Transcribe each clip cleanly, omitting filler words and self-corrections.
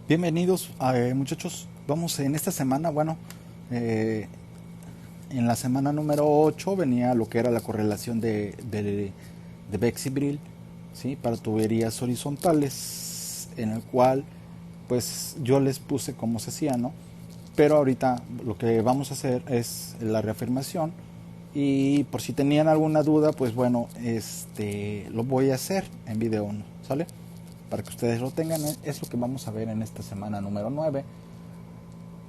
Bienvenidos muchachos, vamos en esta semana, eh, en la semana número 8 venía lo que era la correlación de Bexy-Brill, ¿sí? Para tuberías horizontales, en el cual pues yo les puse cómo se hacía, ¿no? Pero ahorita lo que vamos a hacer es la reafirmación y por si tenían alguna duda, pues bueno, lo voy a hacer en video 1, ¿sale? Para que ustedes lo tengan, es lo que vamos a ver en esta semana número 9,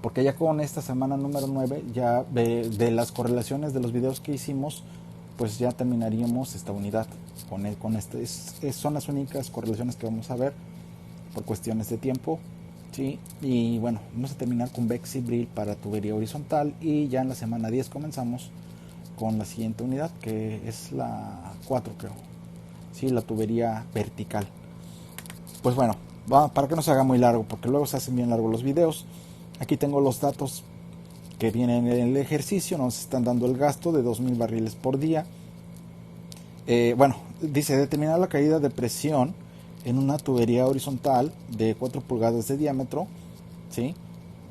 porque ya con esta semana número 9 ya de las correlaciones de los videos que hicimos, pues ya terminaríamos esta unidad con este, son las únicas correlaciones que vamos a ver por cuestiones de tiempo, ¿sí? Y bueno, vamos a terminar con Bexy-Brill para tubería horizontal y ya en la semana 10 comenzamos con la siguiente unidad, que es la 4 creo, ¿sí? La tubería vertical. Pues bueno, para que no se haga muy largo, porque luego se hacen bien largos los videos. Aquí tengo los datos que vienen en el ejercicio. Nos están dando el gasto de 2000 barriles por día. Bueno, dice determinar la caída de presión en una tubería horizontal de 4 pulgadas de diámetro, ¿sí?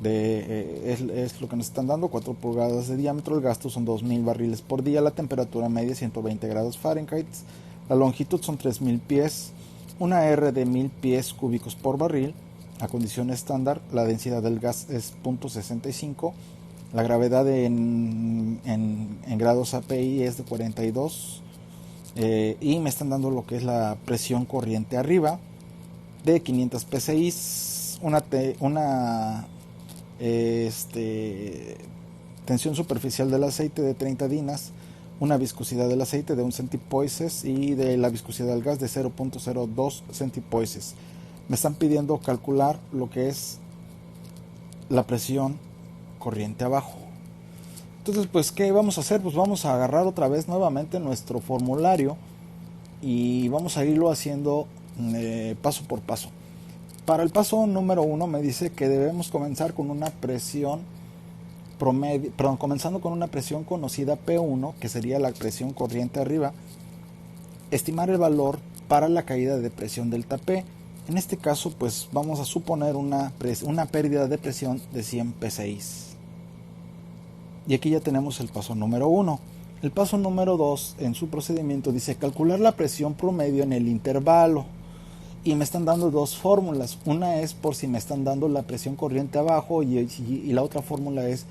Es lo que nos están dando, 4 pulgadas de diámetro. El gasto son 2000 barriles por día. La temperatura media 120 grados Fahrenheit. La longitud son 3000 pies. Una R de 1000 pies cúbicos por barril. A condición estándar, la densidad del gas es 0.65. La gravedad en grados API es de 42. Y me están dando lo que es la presión corriente arriba de 500 psi. Una tensión superficial del aceite de 30 dinas, una viscosidad del aceite de 1 centipoises y de la viscosidad del gas de 0.02 centipoises. Me están pidiendo calcular lo que es la presión corriente abajo. Entonces, pues, ¿qué vamos a hacer? Pues vamos a agarrar otra vez nuevamente nuestro formulario y vamos a irlo haciendo paso por paso. Para el paso número 1 me dice que debemos comenzar con una presión promedio, perdón, comenzando con una presión conocida P1, que sería la presión corriente arriba, estimar el valor para la caída de presión delta P. En este caso, pues vamos a suponer una pérdida de presión de 100 psi. Y aquí ya tenemos el paso número 1. El paso número 2 en su procedimiento dice calcular la presión promedio en el intervalo. Y me están dando dos fórmulas. Una es por si me están dando la presión corriente abajo y la otra fórmula es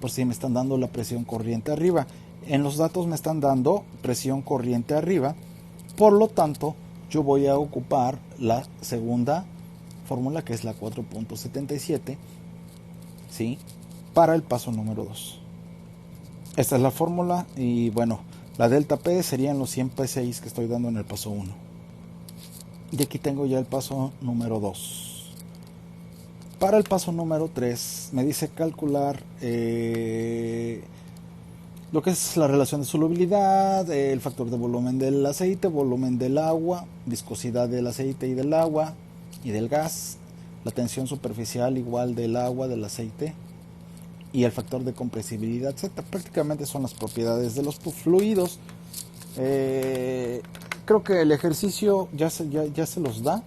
por si me están dando la presión corriente arriba. En los datos me están dando presión corriente arriba. Por lo tanto, yo voy a ocupar la segunda fórmula, que es la 4.77, ¿sí? Para el paso número 2. Esta es la fórmula y bueno, la delta P serían los 100 psi que estoy dando en el paso 1. Y aquí tengo ya el paso número 2. Para el paso número 3 me dice calcular lo que es la relación de solubilidad, el factor de volumen del aceite, volumen del agua, viscosidad del aceite y del agua y del gas, la tensión superficial igual del agua, del aceite y el factor de compresibilidad, etc. Prácticamente son las propiedades de los fluidos. Creo que el ejercicio ya se los da,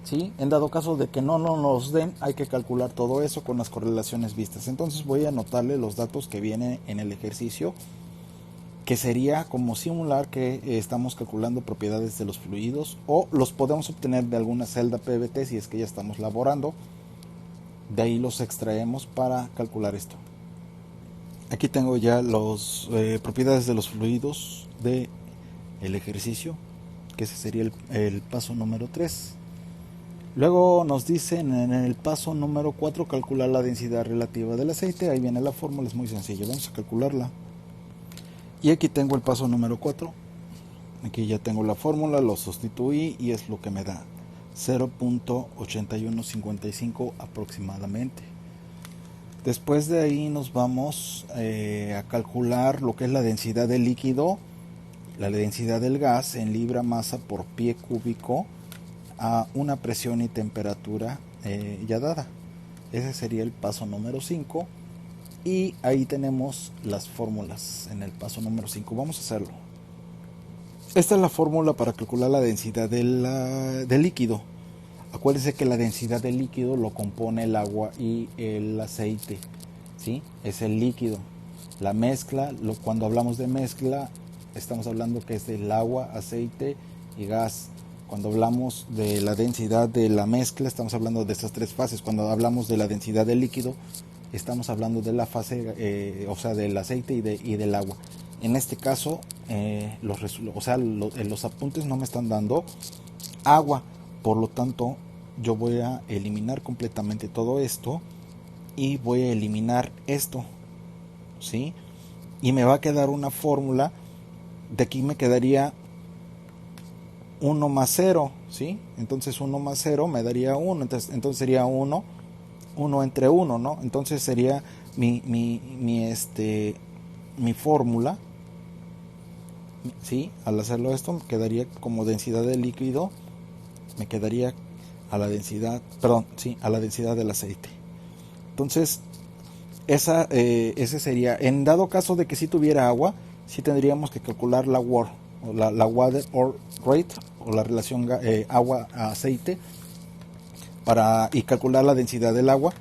¿sí? En dado caso de que no nos den, hay que calcular todo eso con las correlaciones vistas. Entonces voy a anotarle los datos que vienen en el ejercicio, que sería como simular que estamos calculando propiedades de los fluidos, o los podemos obtener de alguna celda PVT si es que ya estamos laborando. De ahí los extraemos para calcular esto. Aquí tengo ya las propiedades de los fluidos del ejercicio, que ese sería el paso número 3. Luego nos dicen en el paso número 4 calcular la densidad relativa del aceite. Ahí viene la fórmula, es muy sencilla, vamos a calcularla. Y aquí tengo el paso número 4. Aquí ya tengo la fórmula, lo sustituí y es lo que me da 0.8155 aproximadamente. Después de ahí nos vamos a calcular lo que es la densidad del líquido, la densidad del gas en libra masa por pie cúbico a una presión y temperatura ya dada. Ese sería el paso número 5 y ahí tenemos las fórmulas en el paso número 5. Vamos a hacerlo. Esta es la fórmula para calcular la densidad del líquido. Acuérdense que la densidad del líquido lo compone el agua y el aceite, ¿sí? Es el líquido. La mezcla, cuando hablamos de mezcla, estamos hablando que es del agua, aceite y gas. Cuando hablamos de la densidad de la mezcla, estamos hablando de estas tres fases. Cuando hablamos de la densidad del líquido, estamos hablando de la fase, o sea, del aceite y del agua. En este caso, los apuntes no me están dando agua, por lo tanto yo voy a eliminar completamente todo esto y voy a eliminar esto, ¿sí? Y me va a quedar una fórmula. De aquí me quedaría 1 más 0, ¿sí? Entonces 1 más 0 me daría 1, entonces sería 1 entre 1, ¿no? Entonces sería mi fórmula, ¿sí? Al hacerlo esto me quedaría como densidad del líquido, me quedaría a la densidad, a la densidad del aceite. Entonces, ese sería, en dado caso de que si tuviera agua, sí tendríamos que calcular la water or rate, o la relación agua-aceite, y calcular la densidad del agua,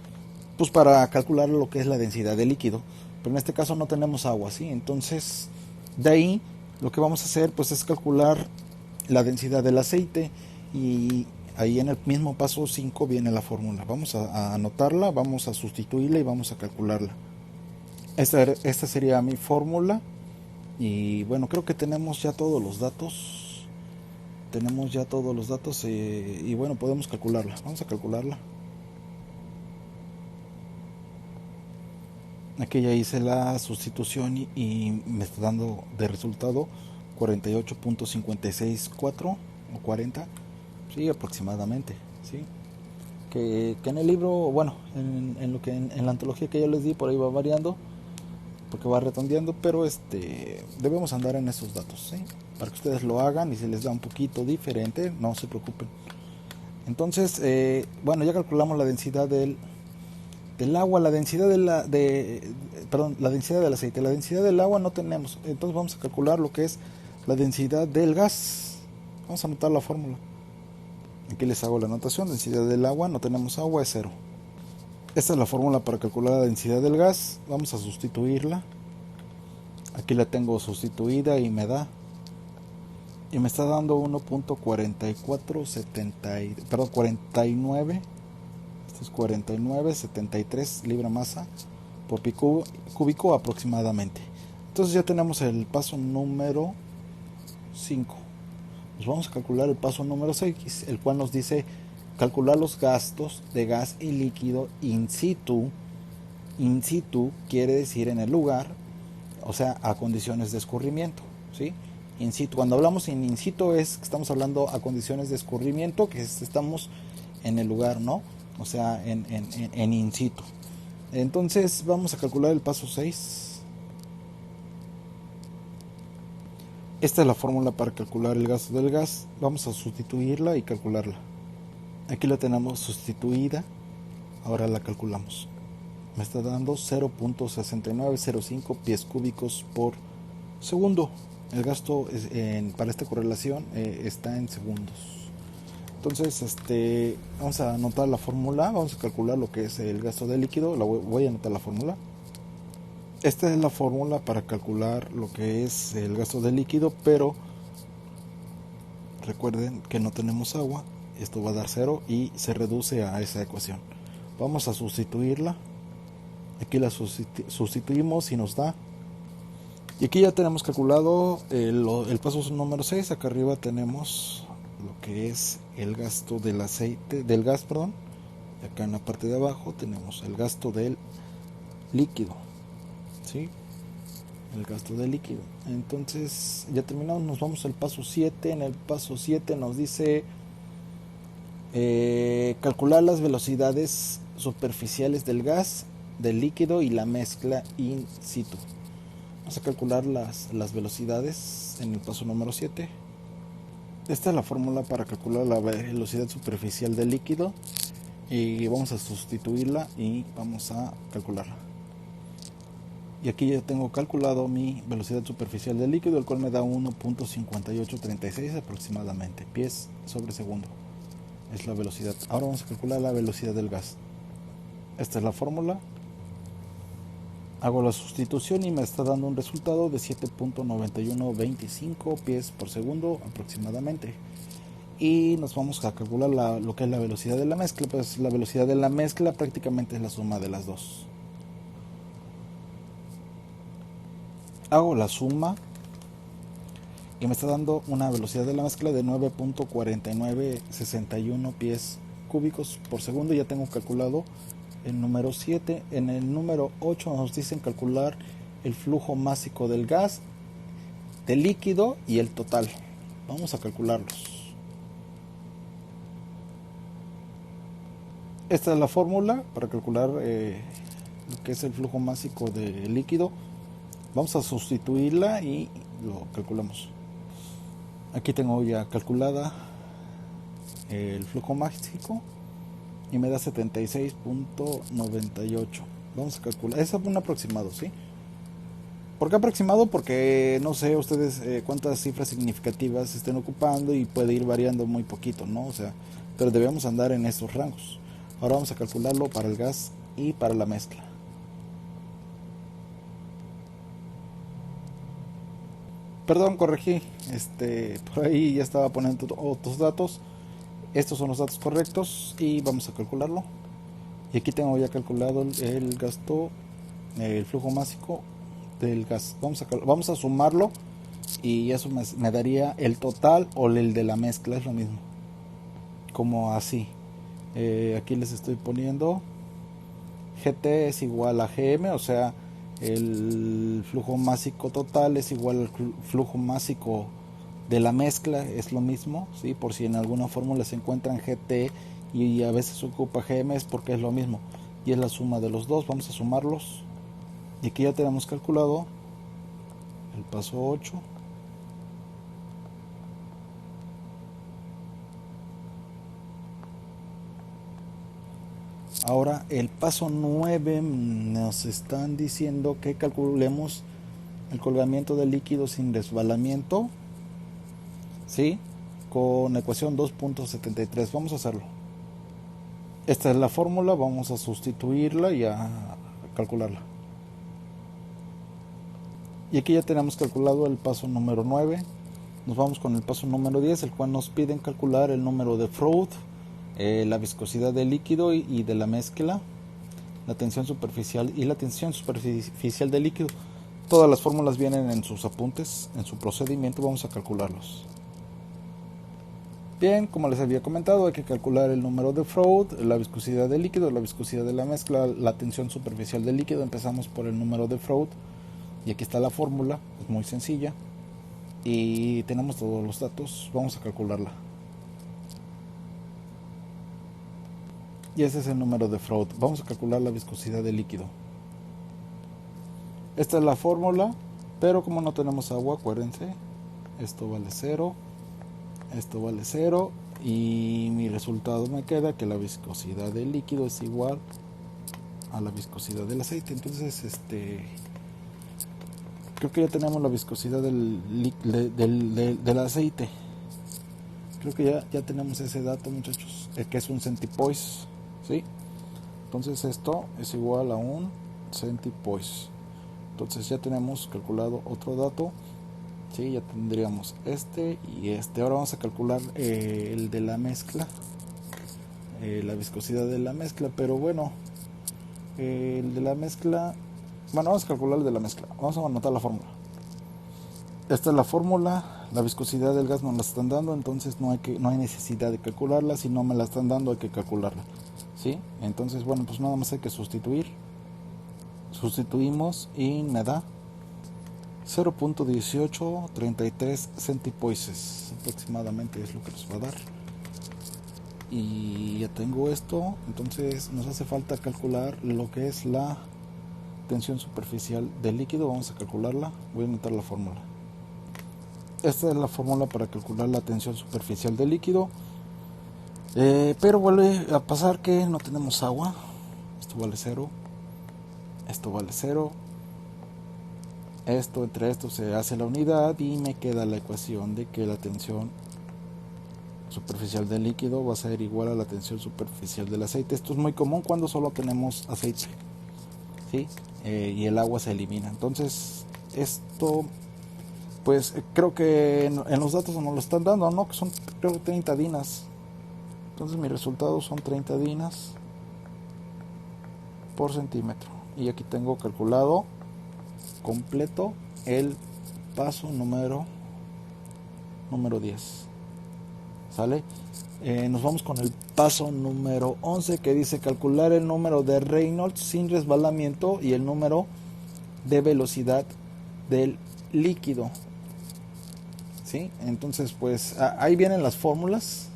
pues para calcular lo que es la densidad del líquido. Pero en este caso no tenemos agua, ¿sí? Entonces, de ahí lo que vamos a hacer pues es calcular la densidad del aceite, y ahí en el mismo paso 5 viene la fórmula. Vamos a anotarla, vamos a sustituirla y vamos a calcularla. Esta sería mi fórmula. Y bueno, creo que tenemos ya todos los datos. Y bueno, podemos calcularla. Vamos a calcularla. Aquí ya hice la sustitución y me está dando de resultado 48.564 o 40. Sí, aproximadamente, ¿sí? Que en el libro, bueno, en la antología que yo les di, por ahí va variando, porque va redondeando, pero debemos andar en esos datos, ¿sí? Para que ustedes lo hagan, y si les da un poquito diferente, no se preocupen. Entonces, bueno, ya calculamos la densidad del agua, la densidad la densidad del aceite. La densidad del agua no tenemos, entonces vamos a calcular lo que es la densidad del gas. Vamos a anotar la fórmula. Aquí les hago la anotación. Densidad del agua, no tenemos agua, es 0. Esta es la fórmula para calcular la densidad del gas. Vamos a sustituirla. Aquí la tengo sustituida y me está dando 49, esto es 49,73 libra masa por pico cúbico aproximadamente. Entonces ya tenemos el paso número 5. Pues vamos a calcular el paso número 6, el cual nos dice calcular los gastos de gas y líquido in situ. In situ quiere decir en el lugar, o sea, a condiciones de escurrimiento, ¿sí? In situ, cuando hablamos in situ es que estamos hablando a condiciones de escurrimiento, que estamos en el lugar, ¿no? O sea, en in situ. Entonces vamos a calcular el paso 6. Esta es la fórmula para calcular el gasto del gas. Vamos a sustituirla y calcularla. Aquí la tenemos sustituida. Ahora la calculamos. Me está dando 0.6905 pies cúbicos por segundo. El gasto para esta correlación está en segundos. Entonces, vamos a anotar la fórmula. Vamos a calcular lo que es el gasto de líquido. Voy a anotar la fórmula. Esta es la fórmula para calcular lo que es el gasto de líquido, pero recuerden que no tenemos agua. Esto va a dar 0 y se reduce a esa ecuación. Vamos a sustituirla. Aquí la sustituimos y nos da. Y aquí ya tenemos calculado el paso número 6. Acá arriba tenemos lo que es el gasto del gas. Y acá en la parte de abajo tenemos el gasto del líquido. ¿Sí? El gasto de líquido. Entonces ya terminamos, nos vamos al paso 7. En el paso 7 nos dice calcular las velocidades superficiales del gas, del líquido y la mezcla in situ. Vamos a calcular las velocidades en el paso número 7. Esta es la fórmula para calcular la velocidad superficial del líquido, y vamos a sustituirla y vamos a calcularla. Y aquí ya tengo calculado mi velocidad superficial del líquido, el cual me da 1.5836 aproximadamente pies sobre segundo. es la velocidad. Ahora vamos a calcular la velocidad del gas. Esta es la fórmula. Hago la sustitución y me está dando un resultado de 7.9125 pies por segundo aproximadamente. Y nos vamos a calcular lo que es la velocidad de la mezcla. Pues la velocidad de la mezcla prácticamente es la suma de las dos. Hago la suma y me está dando una velocidad de la mezcla de 9.4961 pies cúbicos por segundo. Ya tengo calculado el número 7. En el número 8 nos dicen calcular el flujo másico del gas, del líquido y el total. Vamos a calcularlos. Esta es la fórmula para calcular lo que es el flujo másico del líquido. Vamos a sustituirla y lo calculamos. Aquí tengo ya calculada el flujo másico y me da 76.98. Vamos a calcular, es un aproximado, ¿sí? ¿Por qué aproximado? Porque no sé ustedes cuántas cifras significativas estén ocupando y puede ir variando muy poquito, ¿no? O sea, pero debemos andar en estos rangos. Ahora vamos a calcularlo para el gas y para la mezcla. Perdón, corregí, por ahí ya estaba poniendo otros datos. Estos son los datos correctos y vamos a calcularlo. Y aquí tengo ya calculado el gasto, el flujo másico del gas. Vamos a sumarlo y eso me daría el total o el de la mezcla, es lo mismo. Como así. Aquí les estoy poniendo GT es igual a GM, o sea, el flujo másico total es igual al flujo másico de la mezcla, es lo mismo, ¿sí? Por si en alguna fórmula se encuentran GT y a veces ocupa GM, es porque es lo mismo y es la suma de los dos. Vamos a sumarlos y aquí ya tenemos calculado el paso 8. Ahora el paso 9 nos están diciendo que calculemos el colgamiento del líquido sin resbalamiento, ¿sí? Con ecuación 2.73. Vamos a hacerlo. Esta es la fórmula, vamos a sustituirla y a calcularla. Y aquí ya tenemos calculado el paso número 9. Nos vamos con el paso número 10, el cual nos piden calcular el número de Froude, la viscosidad del líquido y de la mezcla, la tensión superficial y la tensión superficial del líquido. Todas las fórmulas vienen en sus apuntes, en su procedimiento. Vamos a calcularlos. Bien, como les había comentado, hay que calcular el número de Froude, la viscosidad del líquido, la viscosidad de la mezcla, la tensión superficial del líquido. Empezamos por el número de Froude y aquí está la fórmula, es muy sencilla y tenemos todos los datos. Vamos a calcularla. Y ese es el número de Froude. Vamos a calcular la viscosidad del líquido. Esta es la fórmula, pero como no tenemos agua, acuérdense, esto vale 0, esto vale 0 y mi resultado me queda que la viscosidad del líquido es igual a la viscosidad del aceite. Entonces, creo que ya tenemos la viscosidad del aceite. Creo que ya tenemos ese dato, muchachos, que es un centipoise, ¿sí? Entonces esto es igual a un centipoise. Entonces ya tenemos calculado otro dato, ¿sí? Ya tendríamos este y este. Ahora vamos a calcular el de la mezcla, la viscosidad de la mezcla, pero bueno, el de la mezcla, bueno, vamos a calcular el de la mezcla. Vamos a anotar la fórmula. Esta es la fórmula, la viscosidad del gas nos la están dando, entonces no hay necesidad de calcularla. Si no me la están dando, hay que calcularla, ¿sí? Entonces, bueno, pues nada más hay que sustituir. Sustituimos y me da 0.1833 centipoises aproximadamente, es lo que nos va a dar. Y ya tengo esto, entonces nos hace falta calcular lo que es la tensión superficial del líquido. Vamos a calcularla, voy a anotar la fórmula. Esta es la fórmula para calcular la tensión superficial del líquido, pero vuelve a pasar que no tenemos agua. Esto vale 0, esto vale 0, esto entre esto se hace la unidad y me queda la ecuación de que la tensión superficial del líquido va a ser igual a la tensión superficial del aceite. Esto es muy común cuando solo tenemos aceite, ¿sí? Y el agua se elimina. Entonces esto, pues creo que en los datos nos lo están dando, ¿no? Que son, creo, 30 dinas. Entonces mis resultados son 30 dinas por centímetro. Y aquí tengo calculado completo el paso número 10. ¿Sale? Nos vamos con el paso número 11, que dice calcular el número de Reynolds sin resbalamiento y el número de velocidad del líquido. ¿Sí? Entonces, pues ahí vienen las fórmulas.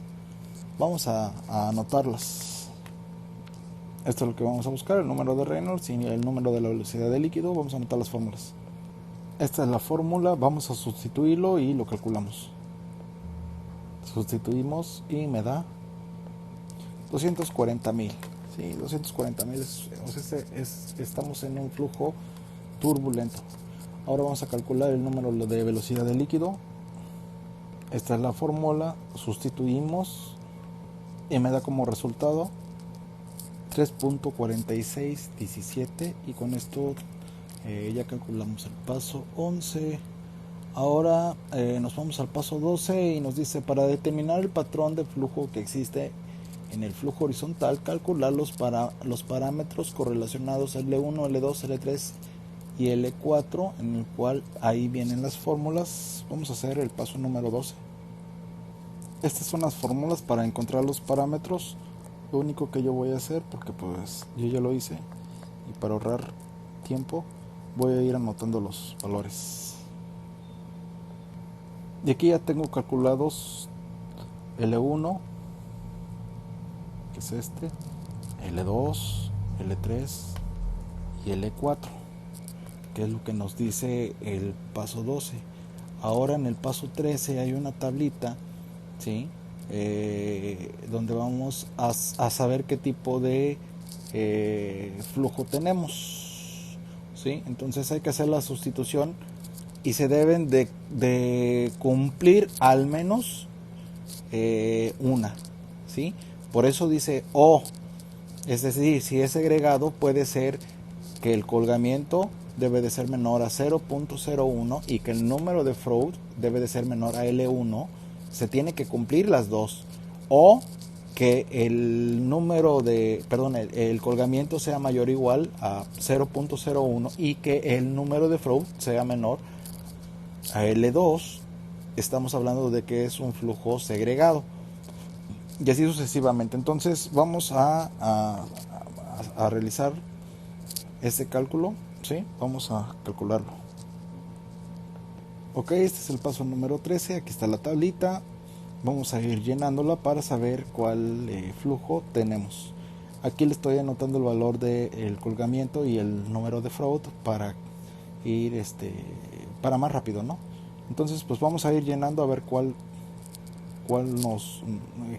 Vamos a anotarlas. Esto es lo que vamos a buscar, el número de Reynolds y el número de la velocidad del líquido. Vamos a anotar las fórmulas. Esta es la fórmula, vamos a sustituirlo y lo calculamos. Sustituimos y me da 240,000. Sí, 240,000 estamos en un flujo turbulento. Ahora vamos a calcular el número de velocidad del líquido. Esta es la fórmula, sustituimos y me da como resultado 3.4617 y con esto ya calculamos el paso 11. Ahora nos vamos al paso 12 y nos dice: para determinar el patrón de flujo que existe en el flujo horizontal, calcular los parámetros correlacionados L1, L2, L3 y L4, en el cual ahí vienen las fórmulas. Vamos a hacer el paso número 12. Estas son las fórmulas para encontrar los parámetros. Lo único que yo voy a hacer, porque pues yo ya lo hice, y para ahorrar tiempo voy a ir anotando los valores. Y aquí ya tengo calculados L1, que es este, L2, L3 y L4, que es lo que nos dice el paso 12. Ahora en el paso 13 hay una tablita, ¿sí? Donde vamos a saber qué tipo de flujo tenemos, ¿sí? Entonces hay que hacer la sustitución y se deben de cumplir al menos una, ¿sí? Por eso dice O, es decir, si es segregado puede ser que el colgamiento debe de ser menor a 0.01 y que el número de Freud debe de ser menor a L1. Se tiene que cumplir las dos, o que el número de, el colgamiento sea mayor o igual a 0.01 y que el número de Freud sea menor a L2. Estamos hablando de que es un flujo segregado y así sucesivamente. Entonces vamos a realizar este cálculo, ¿sí? Vamos a calcularlo. Ok, este es el paso número 13. Aquí está la tablita. Vamos a ir llenándola para saber cuál flujo tenemos. Aquí le estoy anotando el valor del colgamiento y el número de Freud para ir para más rápido, ¿no? Entonces pues vamos a ir llenando a ver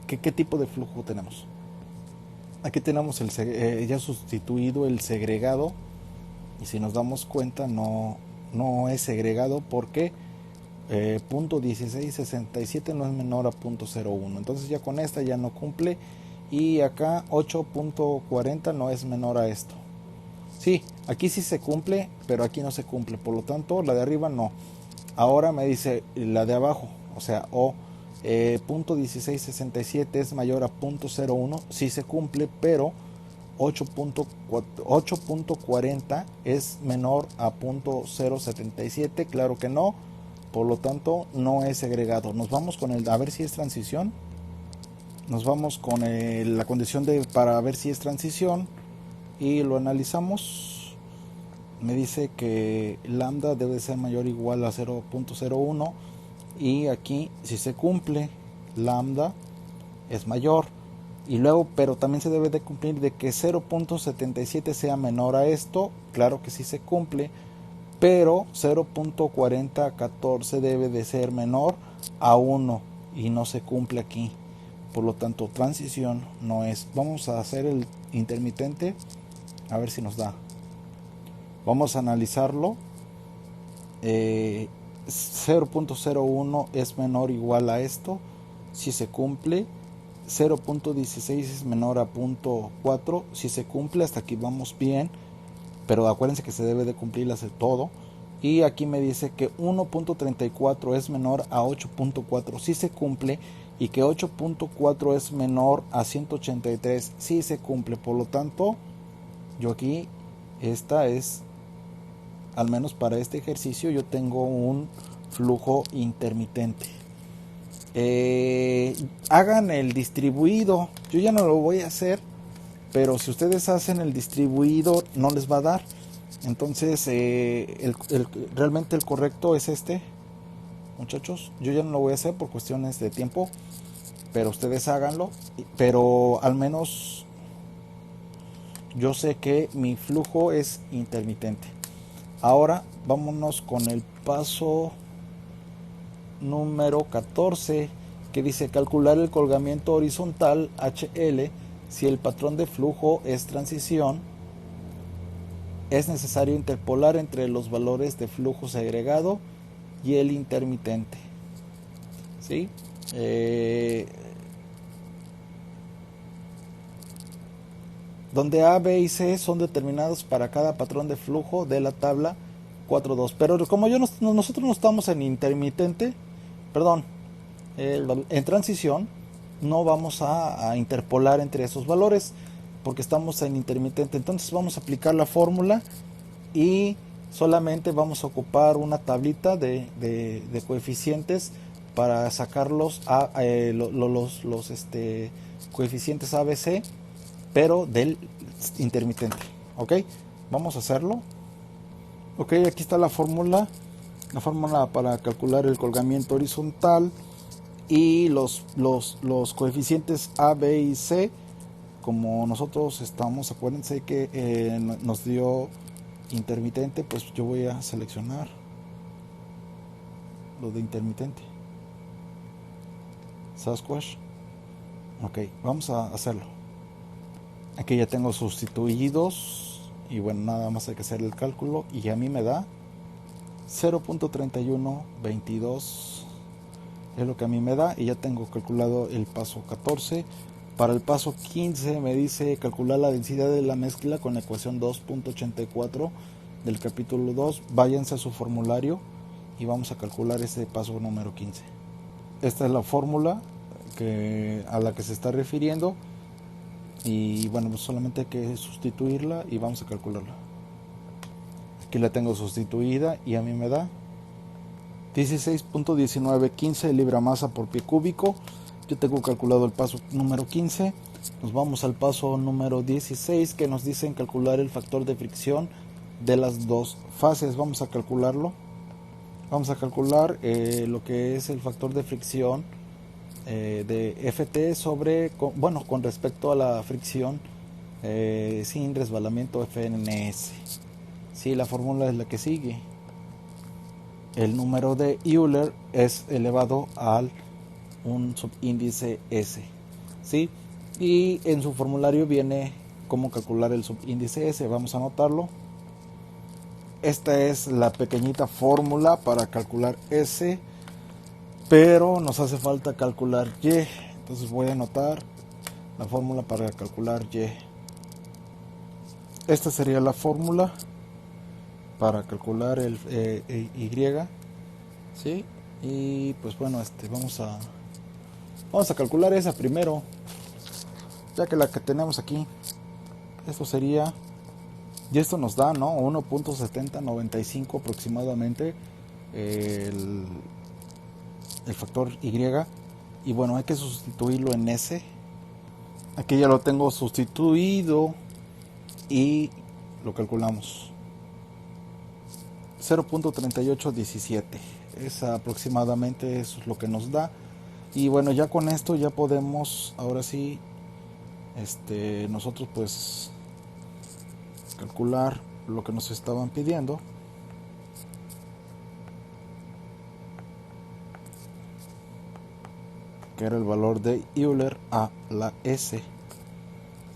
qué tipo de flujo tenemos. Aquí tenemos ya sustituido el segregado, y si nos damos cuenta no es segregado porque .1667 no es menor a .01. Entonces ya con esta ya no cumple, y acá 8.40 no es menor a esto. Sí, aquí sí se cumple, pero aquí no se cumple, por lo tanto la de arriba no. Ahora me dice la de abajo, o sea, o .1667 es mayor a .01, sí se cumple, pero 8.40 es menor a .077, claro que no, por lo tanto no es segregado. Nos vamos con a ver si es transición. Nos vamos con la condición para ver si es transición y lo analizamos. Me dice que lambda debe ser mayor o igual a 0.01 y aquí si se cumple lambda es mayor, y luego pero también se debe de cumplir de que 0.77 sea menor a esto, claro que sí se cumple, pero 0.4014 debe de ser menor a 1 y no se cumple aquí, por lo tanto transición no es. Vamos a hacer el intermitente a ver si nos da. Vamos a analizarlo. 0.01 es menor o igual a esto, si se cumple. 0.16 es menor a 0.4 si se cumple. Hasta aquí vamos bien, pero acuérdense que se debe de cumplirlas de todo. Y aquí me dice que 1.34 es menor a 8.4 si se cumple, y que 8.4 es menor a 183 si se cumple. Por lo tanto, yo aquí, esta es, al menos para este ejercicio, yo tengo un flujo intermitente. Hagan el distribuido. Yo ya no lo voy a hacer, pero si ustedes hacen el distribuido no les va a dar. Entonces realmente el correcto es este, muchachos. Yo ya no lo voy a hacer por cuestiones de tiempo, pero ustedes háganlo. Pero al menos yo sé que mi flujo es intermitente. Ahora vámonos con el paso número 14, que dice calcular el colgamiento horizontal HL. Si el patrón de flujo es transición, es necesario interpolar entre los valores de flujo segregado y el intermitente. ¿Sí? Donde A, B y C son determinados para cada patrón de flujo de la tabla 4.2. Pero como nosotros no estamos en intermitente, perdón, en transición, no vamos a interpolar entre esos valores porque estamos en intermitente. Entonces vamos a aplicar la fórmula y solamente vamos a ocupar una tablita de coeficientes para sacarlos los coeficientes ABC, pero del intermitente. Ok, vamos a hacerlo. Ok, aquí está la fórmula para calcular el colgamiento horizontal y los coeficientes A, B y C. Como nosotros estamos, acuérdense que nos dio intermitente, pues yo voy a seleccionar lo de intermitente, Sasquatch. Ok, vamos a hacerlo. Aquí ya tengo sustituidos y bueno, nada más hay que hacer el cálculo y a mí me da 0.3122 es lo que a mí me da, y ya tengo calculado el paso 14. Para el paso 15 me dice calcular la densidad de la mezcla con la ecuación 2.84 del capítulo 2. Váyanse a su formulario y vamos a calcular ese paso número 15. Esta es la fórmula a la que se está refiriendo, y bueno, pues solamente hay que sustituirla y vamos a calcularla. Aquí la tengo sustituida y a mí me da 16.1915 libra masa por pie cúbico. Yo tengo calculado el paso número 15. Nos vamos al paso número 16, que nos dicen calcular el factor de fricción de las dos fases. Vamos a calcularlo. Vamos a calcular lo que es el factor de fricción de FT con respecto a la fricción sin resbalamiento FNS. Sí, la fórmula es la que sigue. El número de Euler es elevado al un subíndice S, ¿sí? Y en su formulario viene cómo calcular el subíndice S. Vamos a anotarlo. Esta es la pequeñita fórmula para calcular S, pero nos hace falta calcular Y. Entonces voy a anotar la fórmula para calcular Y. Esta sería la fórmula para calcular el Y, ¿sí? Y pues bueno, vamos a calcular esa primero, ya que la que tenemos aquí, esto sería, y esto nos da, ¿no? 1.7095 aproximadamente el factor Y, y bueno, hay que sustituirlo en S. Aquí ya lo tengo sustituido y lo calculamos. 0.3817 es aproximadamente, eso es lo que nos da. Y bueno, ya con esto ya podemos, ahora sí, nosotros pues calcular lo que nos estaban pidiendo. Que era el valor de Euler a la S.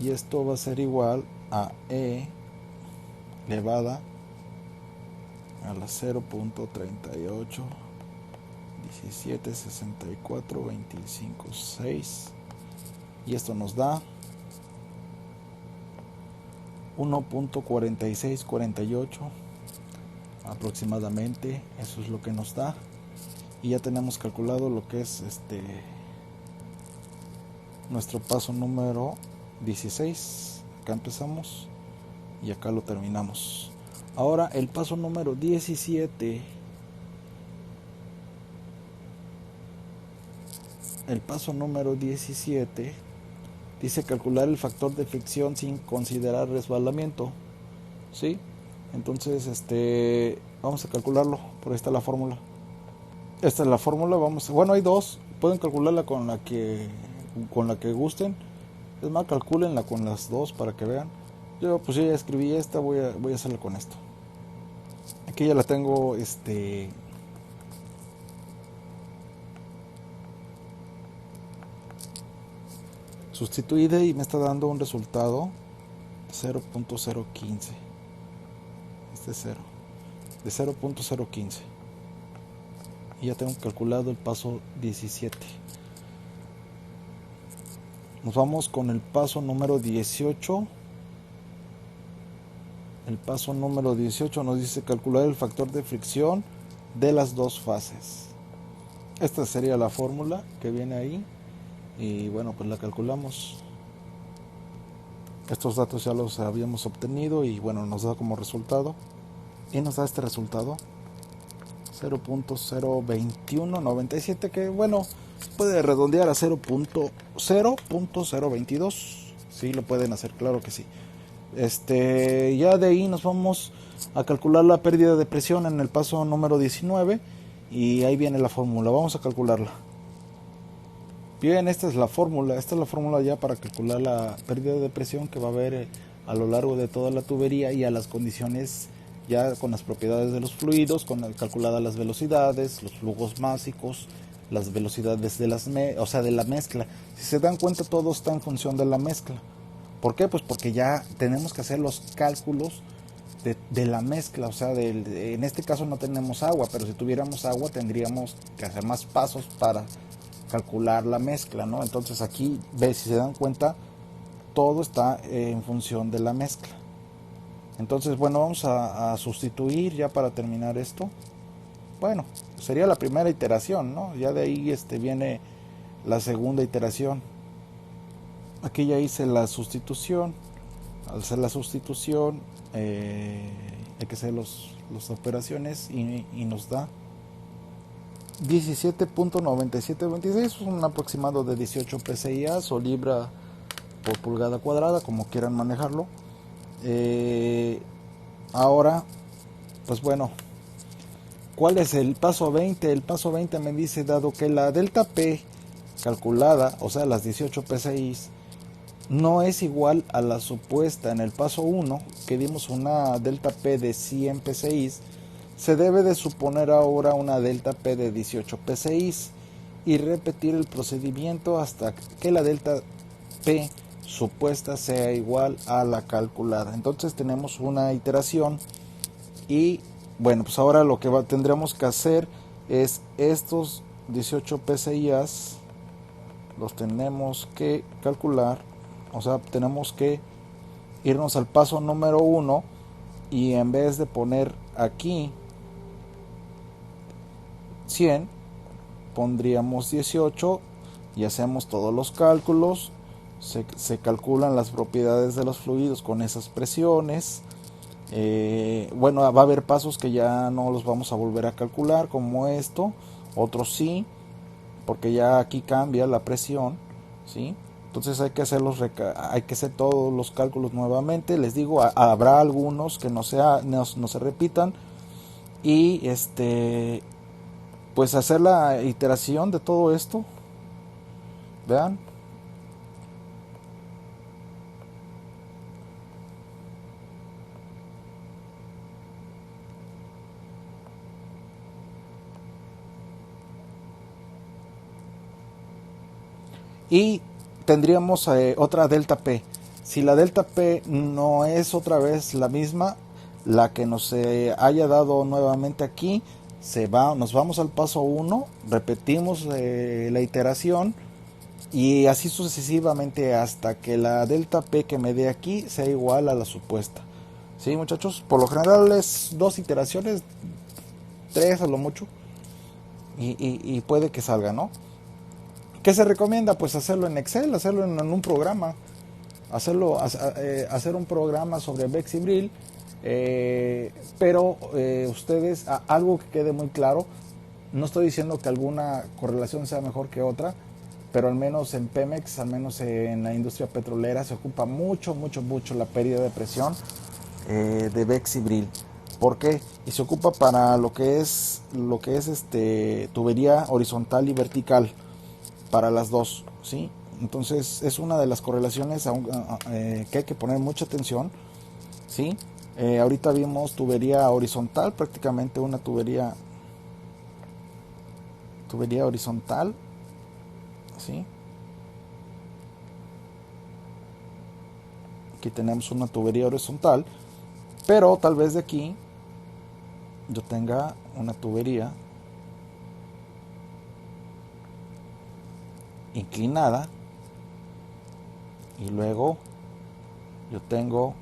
Y esto va a ser igual a E elevada a la 0.3817. 17, 64, 25, 6. Y esto nos da 1.4648 aproximadamente. Eso es lo que nos da. Y ya tenemos calculado lo que es nuestro paso número 16. Acá empezamos y acá lo terminamos. Ahora el paso número 17. El paso número 17 dice calcular el factor de fricción sin considerar resbalamiento, ¿sí? Entonces, vamos a calcularlo. Por ahí está la fórmula. Esta es la fórmula. Bueno, hay dos. Pueden calcularla con la que gusten. Es más, calcúlenla con las dos para que vean. Yo pues ya escribí esta, voy a hacerla con esto. Aquí ya la tengo, sustituida y me está dando un resultado de 0.015. Este es 0. De 0.015. Y ya tengo calculado el paso 17. Nos vamos con el paso número 18. El paso número 18 nos dice calcular el factor de fricción de las dos fases. Esta sería la fórmula que viene ahí. Y bueno, pues la calculamos. Estos datos ya los habíamos obtenido y bueno, nos da como resultado. Y nos da este resultado. 0.02197, que bueno, puede redondear a 0.022. Sí, lo pueden hacer, claro que sí. Ya de ahí nos vamos a calcular la pérdida de presión en el paso número 19 y ahí viene la fórmula. Vamos a calcularla. Bien, esta es la fórmula ya para calcular la pérdida de presión que va a haber a lo largo de toda la tubería y a las condiciones ya con las propiedades de los fluidos, calculadas las velocidades, los flujos másicos, las velocidades de de la mezcla. Si se dan cuenta, todo está en función de la mezcla. ¿Por qué? Pues porque ya tenemos que hacer los cálculos de la mezcla, en este caso no tenemos agua, pero si tuviéramos agua tendríamos que hacer más pasos para calcular la mezcla, ¿no? Entonces aquí, si se dan cuenta, todo está en función de la mezcla. Entonces, bueno, vamos a sustituir ya para terminar esto. Bueno, sería la primera iteración, ¿no? Ya de ahí viene la segunda iteración. Aquí ya hice la sustitución. Al hacer la sustitución, hay que hacer las operaciones y nos da 17.9726, un aproximado de 18 PSIAs o libra por pulgada cuadrada, como quieran manejarlo. Ahora, pues bueno, ¿cuál es el paso 20? El paso 20 me dice, dado que la delta P calculada, o sea las 18 PSIs, no es igual a la supuesta en el paso 1, que dimos una delta P de 100 PSIs, se debe de suponer ahora una delta P de 18 PSIs y repetir el procedimiento hasta que la delta P supuesta sea igual a la calculada. Entonces tenemos una iteración y bueno, pues ahora lo que tendremos que hacer es estos 18 PSIs los tenemos que calcular, o sea, tenemos que irnos al paso número 1 y en vez de poner aquí 100 pondríamos 18 y hacemos todos los cálculos. Se calculan las propiedades de los fluidos con esas presiones. Bueno, va a haber pasos que ya no los vamos a volver a calcular, como esto, otros sí, porque ya aquí cambia la presión, ¿sí? Entonces hay que hacer todos los cálculos nuevamente. Les digo, habrá algunos que no se repitan y pues hacer la iteración de todo esto. Vean. Y tendríamos otra delta P. Si la delta P no es otra vez la misma, la que nos haya dado nuevamente aquí, nos vamos al paso 1, repetimos la iteración y así sucesivamente hasta que la delta P que me dé aquí sea igual a la supuesta. ¿Sí, muchachos? Por lo general es 2 iteraciones, 3 a lo mucho, y puede que salga, ¿no? ¿Qué se recomienda? Pues hacerlo en Excel, hacerlo en un programa, hacer un programa sobre Bexibril, pero ustedes, algo que quede muy claro, no estoy diciendo que alguna correlación sea mejor que otra, pero al menos en Pemex, al menos en la industria petrolera, se ocupa mucho la pérdida de presión de Bexibril. ¿Por qué? Y se ocupa para lo que es tubería horizontal y vertical, para las dos, ¿sí? Entonces es una de las correlaciones que hay que poner mucha atención, ¿sí? Ahorita vimos tubería horizontal, prácticamente una tubería horizontal, ¿sí? Aquí tenemos una tubería horizontal, pero tal vez de aquí yo tenga una tubería inclinada y luego yo tengo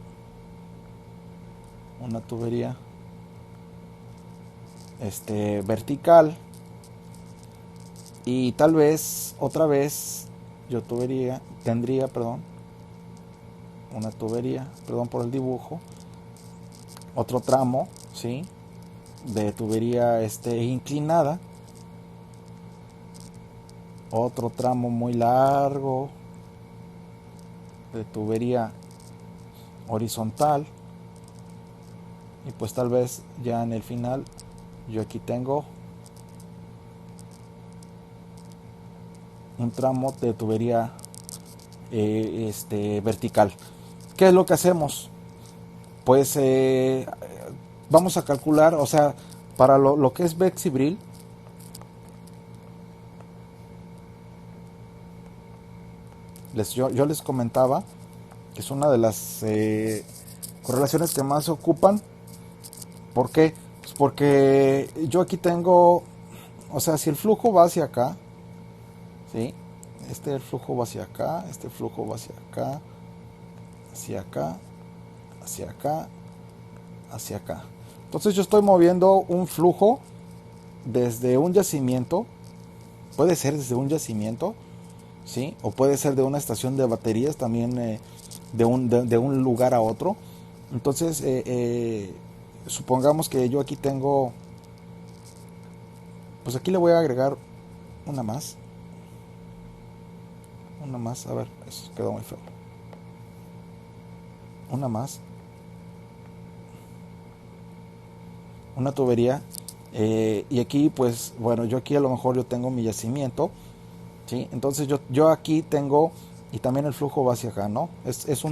una tubería vertical, y tal vez otra vez yo tendría una tubería, perdón por el dibujo, otro tramo, ¿sí? De tubería inclinada, otro tramo muy largo de tubería horizontal, y pues tal vez ya en el final yo aquí tengo un tramo de tubería vertical. ¿Qué es lo que hacemos? Pues vamos a calcular, o sea, para lo que es Bexibril, yo les comentaba que es una de las correlaciones que más se ocupan. ¿Por qué? Pues porque yo aquí tengo, o sea, si el flujo va hacia acá, ¿sí? El flujo va hacia acá, este flujo va hacia acá, hacia acá, hacia acá, hacia acá. Entonces yo estoy moviendo un flujo desde un yacimiento, puede ser desde un yacimiento, ¿sí? O puede ser de una estación de baterías también, de un lugar a otro. Entonces, supongamos que yo aquí tengo, pues aquí le voy a agregar una más, a ver, eso quedó muy feo, una más, una tubería, y aquí pues bueno, yo aquí a lo mejor yo tengo mi yacimiento, ¿sí? Entonces yo aquí tengo, y también el flujo va hacia acá, ¿no? Es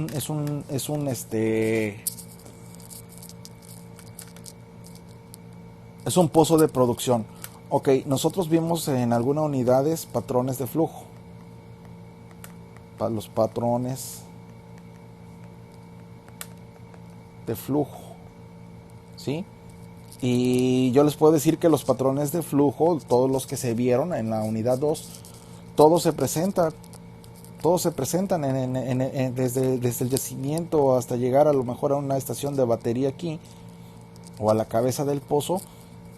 un pozo de producción. Ok, nosotros vimos en algunas unidades patrones de flujo, los patrones de flujo, ¿sí? Y yo les puedo decir que los patrones de flujo, todos los que se vieron en la unidad 2, todos se presentan desde el yacimiento hasta llegar a lo mejor a una estación de batería aquí o a la cabeza del pozo,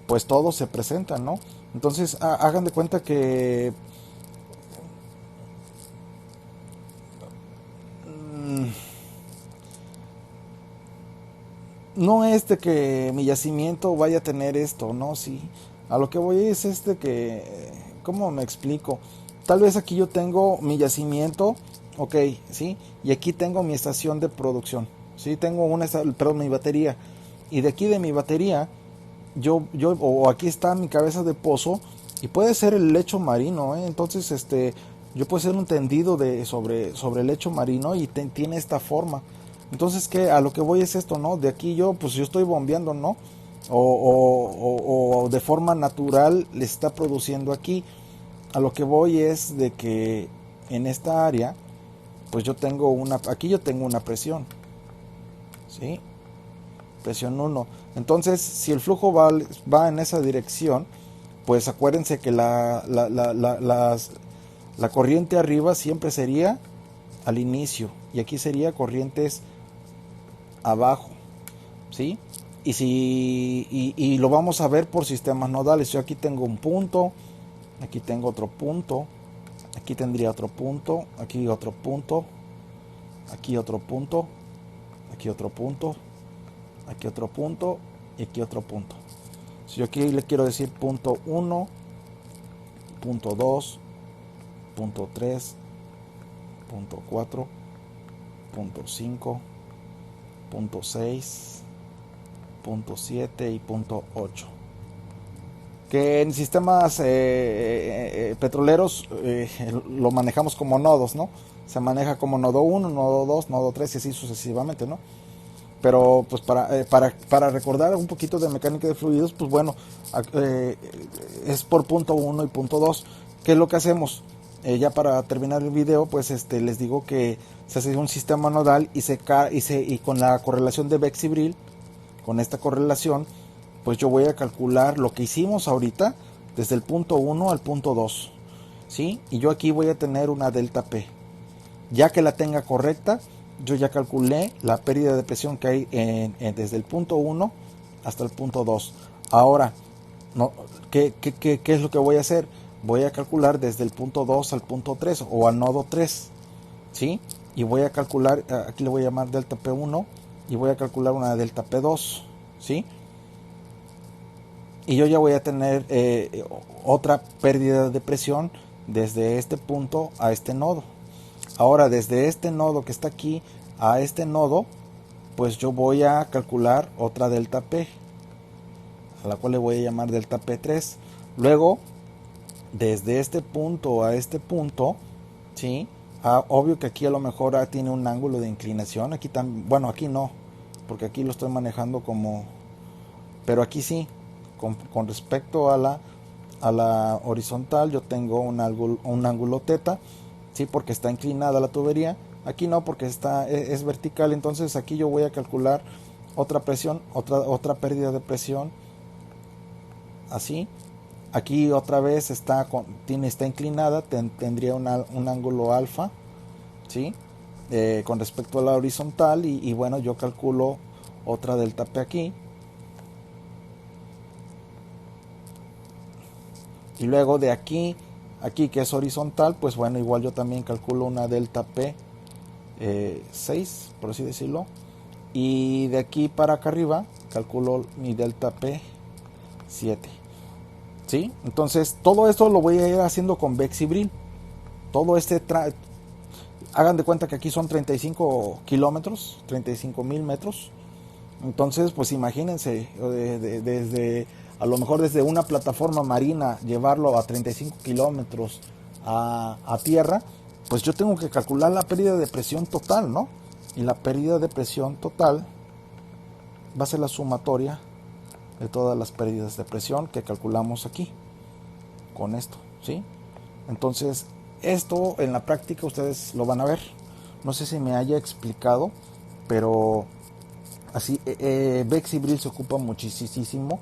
pues todos se presentan, ¿no? Entonces hagan de cuenta que no es de que mi yacimiento vaya a tener esto, no, sí. A lo que voy es que, ¿cómo me explico? Tal vez aquí yo tengo mi yacimiento, ok, sí, y aquí tengo mi estación de producción, sí, tengo mi batería, y de aquí de mi batería, o aquí está mi cabeza de pozo, y puede ser el lecho marino, entonces, yo puedo hacer un tendido sobre el lecho marino y tiene esta forma. Entonces, que a lo que voy es esto, ¿no? De aquí pues yo estoy bombeando, ¿no? O de forma natural le está produciendo aquí. A lo que voy es de que en esta área, pues aquí yo tengo una presión, ¿sí? presión 1. Entonces, si el flujo va en esa dirección, pues acuérdense que la corriente arriba siempre sería al inicio y aquí sería corrientes abajo, ¿sí? Y lo vamos a ver por sistemas nodales. Yo aquí tengo un punto, aquí tengo otro punto, aquí tendría otro punto, aquí otro punto, aquí otro punto, aquí otro punto, aquí otro punto y aquí otro punto. Si yo aquí le quiero decir punto 1, punto 2, punto 3, punto 4, punto 5, punto 6, punto 7 y punto 8. Que en sistemas petroleros lo manejamos como nodos, ¿no? Se maneja como nodo 1, nodo 2, nodo 3 y así sucesivamente, ¿no? Pero pues para recordar un poquito de mecánica de fluidos, pues bueno, es por punto 1 y punto 2. ¿Qué es lo que hacemos? Ya para terminar el video, pues les digo que se hace un sistema nodal y con la correlación de Beck-Sibrel, con esta correlación, pues yo voy a calcular lo que hicimos ahorita desde el punto 1 al punto 2, ¿sí? Y yo aquí voy a tener una delta P. Ya que la tenga correcta, yo ya calculé la pérdida de presión que hay desde el punto 1 hasta el punto 2. Ahora, ¿qué es lo que voy a hacer? Voy a calcular desde el punto 2 al punto 3 o al nodo 3, ¿sí? Y voy a calcular, aquí le voy a llamar delta P1 y voy a calcular una delta P2, ¿sí? Y yo ya voy a tener otra pérdida de presión desde este punto a este nodo. Ahora, desde este nodo que está aquí a este nodo, pues yo voy a calcular otra delta P, a la cual le voy a llamar delta P3. Luego, desde este punto a este punto, ¿sí? Obvio que aquí a lo mejor tiene un ángulo de inclinación. Aquí también, bueno, aquí no, porque aquí lo estoy manejando como, pero aquí sí, con respecto a la horizontal, yo tengo un ángulo teta, ¿sí? Porque está inclinada la tubería. Aquí no, porque es vertical. Entonces aquí yo voy a calcular otra presión, otra pérdida de presión, así. Aquí otra vez está inclinada, tendría un ángulo alfa, ¿sí? Con respecto a la horizontal. Y bueno, yo calculo otra delta P aquí. Y luego de aquí que es horizontal, pues bueno, igual yo también calculo una delta P 6, por así decirlo. Y de aquí para acá arriba calculo mi delta P 7, ¿sí? Entonces todo esto lo voy a ir haciendo con Beck-Sibrel. Todo hagan de cuenta que aquí son 35 kilómetros, 35,000 metros. Entonces, pues imagínense, desde a lo mejor desde una plataforma marina llevarlo a 35 kilómetros a tierra, pues yo tengo que calcular la pérdida de presión total, ¿no? Y la pérdida de presión total va a ser la sumatoria de todas las pérdidas de presión que calculamos aquí con esto, ¿sí? Entonces, esto en la práctica ustedes lo van a ver. No sé si me haya explicado, pero así Beck-Sibrel se ocupa muchísimo,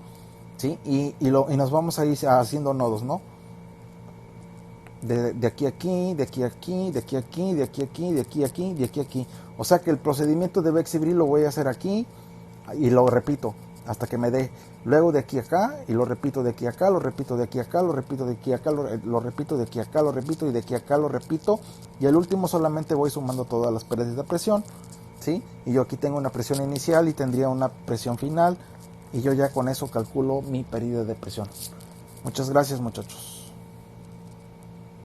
¿sí? Y nos vamos a ir haciendo nodos, ¿no? De aquí a aquí, de aquí a aquí, de aquí a aquí, de aquí a aquí, de aquí a aquí, de aquí a aquí. O sea que el procedimiento de Beck-Sibrel lo voy a hacer aquí y lo repito hasta que me dé. Luego de aquí a acá y lo repito de aquí a acá, lo repito de aquí a acá, lo repito de aquí a acá, lo repito de aquí a acá, lo repito y de aquí a acá lo repito. Y el último solamente voy sumando todas las pérdidas de presión, ¿sí? Y yo aquí tengo una presión inicial y tendría una presión final. Y yo ya con eso calculo mi pérdida de presión. Muchas gracias, muchachos.